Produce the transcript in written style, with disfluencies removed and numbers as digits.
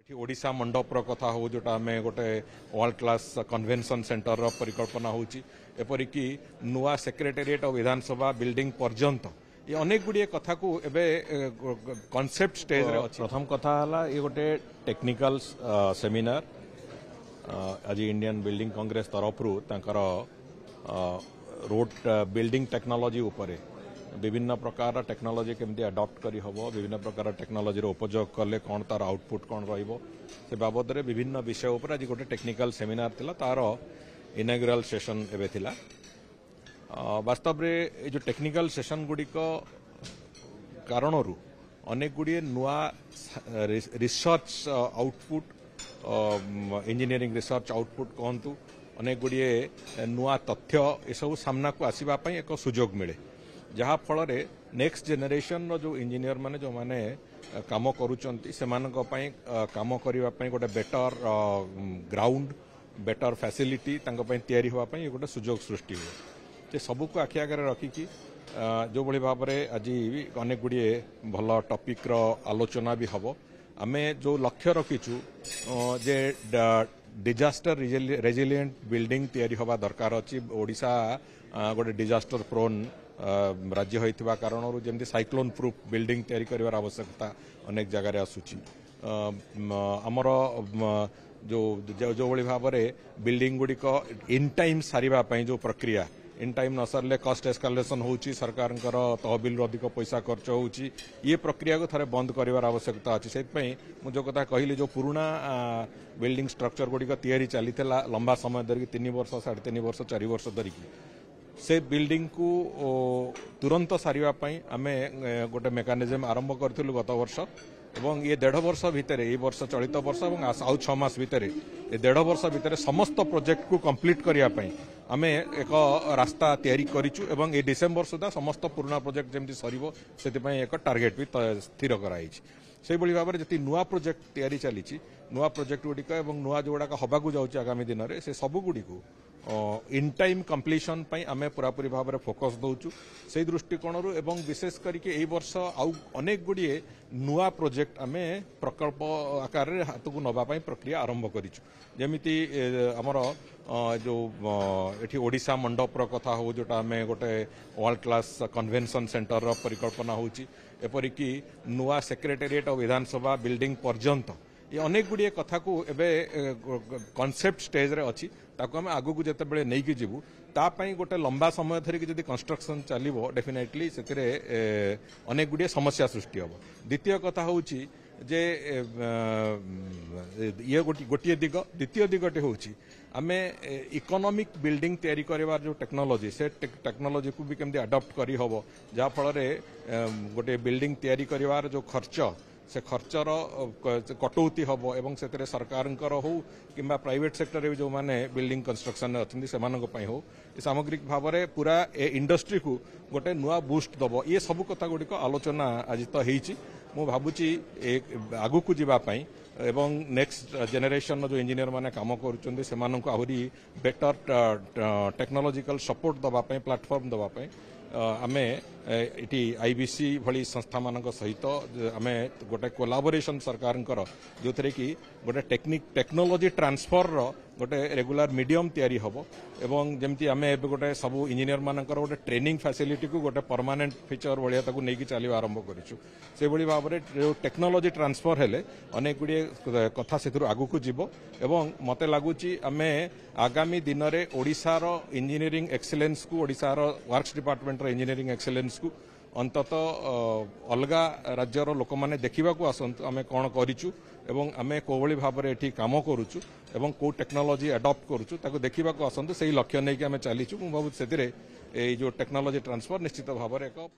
ओडिशा मंडपर कथा हो जोटा आम गोटे वर्ल्ड क्लास कन्वेंशन सेंटर परिकल्पना होची एपरिकी नुआ सेक्रेटेरिएट और विधानसभा बिल्डिंग पर्यंत ये अनेक गुड़िए कथा को एबे कॉन्सेप्ट स्टेज रे अछि। प्रथम कथा हला ये गोटे टेक्निकल सेमिनार आज इंडियन बिल्डिंग कांग्रेस तरफ रु तांकर रोड बिल्डिंग टेक्नोलॉजी उपरे विभिन्न प्रकार टेक्नोलॉजी केमती अडॉप्ट करी हबो विभिन्न प्रकार टेक्नोलॉजी रो उपयोग कले कौन तार आउटपुट कौन रहिबो से बाबद रे विभिन्न विषय ऊपर आज गोटे टेक्निकल सेमिनार थिला तार इनाग्युरल सेशन एबे थिला। वास्तव रे ए जो टेक्निकल सेशन गुडी को कारणरू अनेक गुडी नुआ research output engineering research output कहतु अनेक गुडी नुआ तथ्य ए सब सामना को आसीबा पई एक सुजोग मिले जहा फल नेक्स्ट जेनेरेशन रो जो इंजीनियर माने जो माने काम करूचंती सेमानक पई काम करिवा पई गोटे बेटर ग्राउंड बेटर फैसिलिटी तांको पई तयारी होवा पई गोटे सुजोग सृष्टि हो जे सबु को आखि आगे रखी कि जो बड़ी भाव में आज अनेक गुड़िए भल टॉपिक रो आलोचना भी हबो आमे जो लक्ष्य रखीचु जे डिजास्टर रेजिलिएंट बिल्डिंग तयारी होबा दरकार अछि। ओडिशा गोटे डिजास्टर प्रोन राज्य होइथिबा कारणरू जेमति साइक्लोन प्रूफ बिल्डिंग तयारी करिवार आवश्यकता अनेक जगह रे आसुची। हमर जो जो बड़ी भाव में बिल्डिंग गुड़ी को इन टाइम सारिबा पई जो प्रक्रिया इन टाइम न सरले कॉस्ट एस्कालेशन होउची सरकार तहबिल अधिक पैसा खर्च होउची ये प्रक्रिया को थरे बंद करिवार आवश्यकता अछि। सेत पई मु जो कथा कहली जो पुराना बिल्डिंग स्ट्रक्चर गुड़ी को तयारी चलीथिला लंबा समय धरि 3 वर्ष 3.5 वर्ष 4 वर्ष धरि से बिल्डिंग को तुरंत सारिबा पई आमे गोटे मेकानिजम आरंभ करथिलु गत वर्ष एवं ये 1.5 वर्ष भितर ये वर्ष चलित वर्ष और आउ 6 मास भितर ये 1.5 वर्ष भितर समस्त प्रोजेक्ट को कंप्लीट करिया पई आमे एक रास्ता तैयारी करिचु एवं ये डिसेंबर सुधा समस्त पुराना प्रोजेक्ट जेमति सरिबो सेति पई एक टार्गेट भी स्थिर कराइछि। से बड़ी भाव में जति नुआ प्रोजेक्ट तैयारी चली नुआ प्रोजेक्ट गुड़िक एवं नुआ जोड़ाक हवाक जाऊँगी आगामी दिन में से सबू गुड़ी इन टाइम कंप्लीशन पई आमे पूरापूरी भाव में फोकस दउचु से दृष्टिकोण एवं विशेष करके एई वर्ष आउ अनेक गुड़िए नुआ प्रोजेक्ट आमे प्रकल्प आकार रे हाथ को नबा पई प्रक्रिया आरंभ करिचु जेमिति हमर जो एठी ओडिशा मंडपर कथा हो जोटा आमे गोटे वर्ल्ड क्लास कन्वेंशन सेंटर परिकल्पना होची एपरिकी नुआ सेक्रेटेरिएट और विधानसभा बिल्डिंग पर्यंत ये अनेक गुड़िए कथा को एबे कॉन्सेप्ट स्टेज रे अछि ताको हम आगु को जते बेले नै कि जिवु ता पई गोटे लंबा समय धरि कि जदि कंस्ट्रक्शन चलिबो डेफिनेटली सेतिरे अनेक गुड़िए समस्या सृष्टि होबो। द्वितीय कथा होची जे ये गोटिए दिग द्वितीय दिगटे होची आमे इकोनॉमिक बिल्डिंग तैयारी करिवार जो टेक्नोलॉजी से टेक्नोलॉजी को भी केमती अडॉप्ट करी होबो जा फल रे गोटे बिल्डिंग तैयारी करिवार जो खर्च से खर्चर कटौती हम एवं से सरकार हो कि प्राइवेट सेक्टर रे जो माने बिल्डिंग कंस्ट्रक्शन अच्छी से हो सामग्रिक भाव में पूरा ए इंडस्ट्री को गोटे नुआ बूस्ट दब ये सब कथा गुड़िक आलोचना आज तो होती मु भावुची आगु को जीवाई एवं नेक्स्ट जेनेरेशन जो इंजीनियर माने काम करुचंदी सेमानंको आहुरी बेटर टेक्नोलॉजिकल सपोर्ट दवापाई प्लेटफॉर्म दवापाई आमे इटी आईबीसी भली संस्था मान सहित आमे गोटे कोलाबोरेशन सरकार जो थे कि गोटे टेक्नोलॉजी ट्रांसफर गोटे रेगुलर मीडियम तैयारी हम एवं जमती आमे गोटे सब इंजीनियर मानकर गोटे ट्रेनिंग फैसिलिटी को गोटे परमानेंट फीचर भाया ताकू नहीं चलवा आरंभ करूँ से भाई भाव में जो टेक्नोलॉजी ट्रांसफर हेले अनेक गुड़िए कथा से आगू को जीव एवं मते लगुच आमे आगामी दिन में ओडिशार इंजीनियरिंग एक्सीलेंस को ओडिशार वर्क्स डिपार्टमेंट इंजीनियरिंग एक्सीलेंस को अंतत अलगा राज्यर लोक मैंने देखा आसतु आम कौन करूँ एवं आम कौली भाव में ये कम करुचु एवं कौ टेक्नोलॉजी अडॉप्ट करुचु ताको देखा आसतु से लक्ष्य नहीं कि आम चलीचु मुझे भावुँ से जो टेक्नोलॉजी ट्रांसफर निश्चित भाव में एक